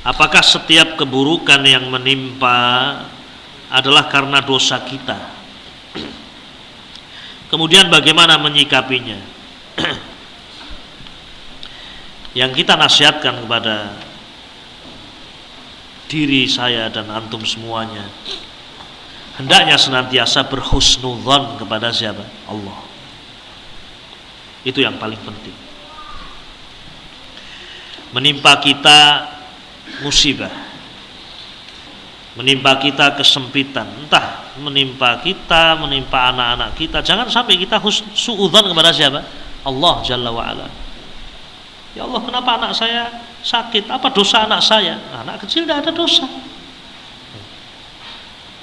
Apakah setiap keburukan yang menimpa adalah karena dosa kita? Kemudian bagaimana menyikapinya? Yang kita nasihatkan kepada diri saya dan antum semuanya, hendaknya senantiasa berhusnudzon kepada siapa? Allah. Itu yang paling penting. Menimpa kita musibah, menimpa kita kesempitan, entah menimpa kita, menimpa anak-anak kita, jangan sampai kita suudzon kepada siapa? Allah Jalla wa'ala. Ya Allah, kenapa anak saya sakit? Apa dosa anak saya? Anak kecil tidak ada dosa.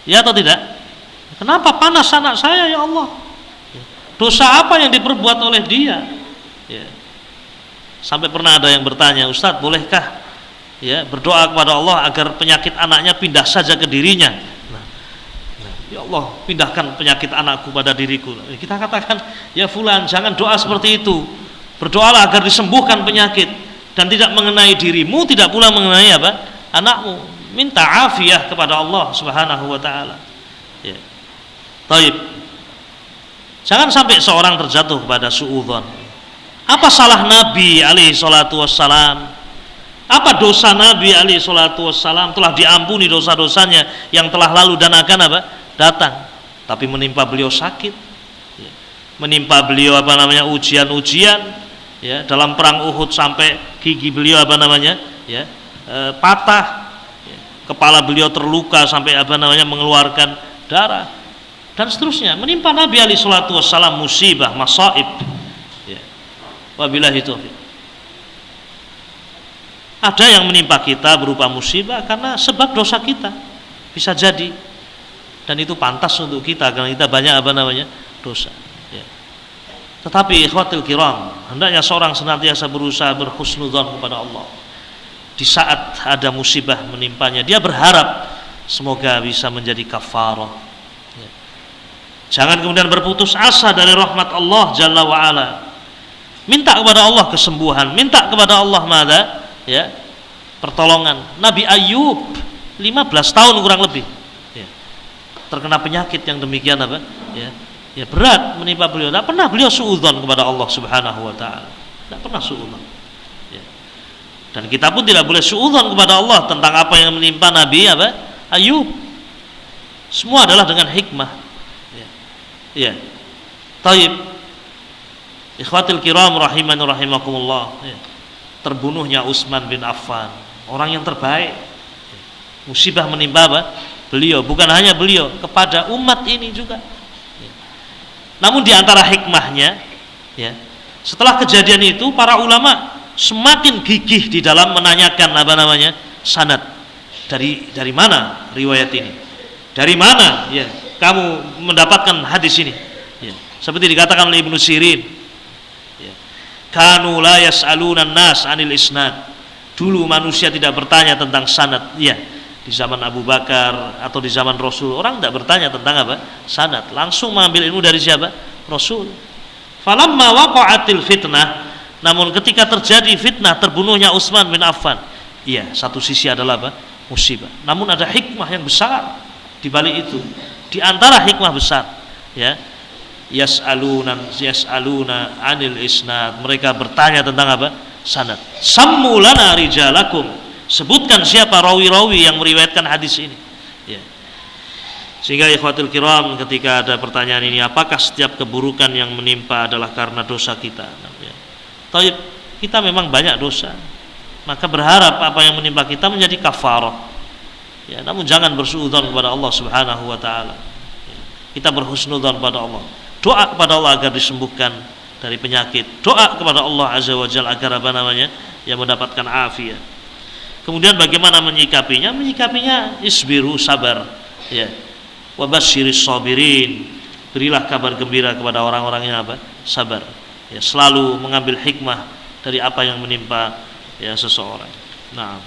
Ya atau tidak? Kenapa panas anak saya ya Allah? Dosa apa yang diperbuat oleh dia? Ya. Sampai pernah ada yang bertanya, Ustadz, bolehkah ya berdoa kepada Allah agar penyakit anaknya pindah saja ke dirinya? Ya Allah, pindahkan penyakit anakku pada diriku. Kita katakan, ya fulan, jangan doa seperti itu. Berdoalah agar disembuhkan penyakit dan tidak mengenai dirimu, tidak pula mengenai apa? Anakmu. Minta afiah kepada Allah Subhanahu wa taala. Ya. Taib. Jangan sampai seorang terjatuh kepada suudzon. Apa salah Nabi alaihi salatu wassalam? Apa dosa Nabi alaihi salatu wassalam? Telah diampuni dosa-dosanya yang telah lalu dan akan apa? Datang. Tapi menimpa beliau sakit. Ya. Menimpa beliau apa namanya? Ujian-ujian. Ya, dalam perang Uhud sampai gigi beliau apa namanya? Ya, patah. Ya. Kepala beliau terluka sampai apa namanya? Mengeluarkan darah. Dan seterusnya. Menimpa Nabi alaihi salatu wassalam musibah, masaib. Ya. Wabillahi taufiq. Ada yang menimpa kita berupa musibah karena sebab dosa kita, bisa jadi, dan itu pantas untuk kita karena kita banyak apa namanya dosa. Ya. Tetapi ikhwatul kiram, hendaknya seorang senantiasa berusaha berhusnudzon kepada Allah. Di saat ada musibah menimpanya, dia berharap semoga bisa menjadi kafarah. Ya. Jangan kemudian berputus asa dari rahmat Allah Jalla wa'ala. Minta kepada Allah kesembuhan, minta kepada Allah mada, ya, pertolongan. Nabi Ayub 15 tahun kurang lebih, ya, terkena penyakit yang demikian apa, ya, ya berat menimpa beliau. Tidak pernah beliau suudzon kepada Allah Subhanahu wa taala. Tidak pernah suudzon. Ya. Dan kita pun tidak boleh suudzon kepada Allah tentang apa yang menimpa Nabi apa? Ayub. Semua adalah dengan hikmah. Ya. Ya. Taib. Ikhwatil kiram rahimani rahimakumullah. Ya. Terbunuhnya Utsman bin Affan, orang yang terbaik. Musibah menimpa apa? Beliau, bukan hanya beliau, kepada umat ini juga. Ya. Namun di antara hikmahnya, ya, setelah kejadian itu para ulama semakin gigih di dalam menanyakan apa namanya? Sanad. Dari mana riwayat ini? Dari mana ya kamu mendapatkan hadis ini? Ya. Seperti dikatakan oleh Ibnu Sirin, kanu la yas'aluna an-nas 'anil isnad. Dulu manusia tidak bertanya tentang sanad. Ya, di zaman Abu Bakar atau di zaman Rasul orang tidak bertanya tentang apa? Sanad. Langsung mengambil ilmu dari siapa? Rasul. Falamma waqa'atil fitnah, namun ketika terjadi fitnah terbunuhnya Utsman bin Affan, iya, satu sisi adalah apa? Musibah. Namun ada hikmah yang besar di balik itu. Di antara hikmah besar, ya, yas'aluna 'anil isnad, mereka bertanya tentang apa? Sanad. Sammu lana rijalakum, sebutkan siapa rawi-rawi yang meriwayatkan hadis ini. Ya. Sehingga ikhwatul kiram, ketika ada pertanyaan ini, apakah setiap keburukan yang menimpa adalah karena dosa kita? Ya. Taib, kita memang banyak dosa, maka berharap apa yang menimpa kita menjadi kafarah. Ya, namun jangan bersuudzon kepada Allah Subhanahu wa taala. Ya. Kita berhusnudzon kepada Allah. Doa kepada Allah agar disembuhkan dari penyakit. Doa kepada Allah Azza wa Jalla agar apa namanya? Ya, mendapatkan afiat. Kemudian bagaimana menyikapinya? Menyikapinya isbiru, sabar. Ya. Wa basyiris sabirin. Berilah kabar gembira kepada orang-orang yang apa? Sabar. Ya, selalu mengambil hikmah dari apa yang menimpa ya seseorang. Nah.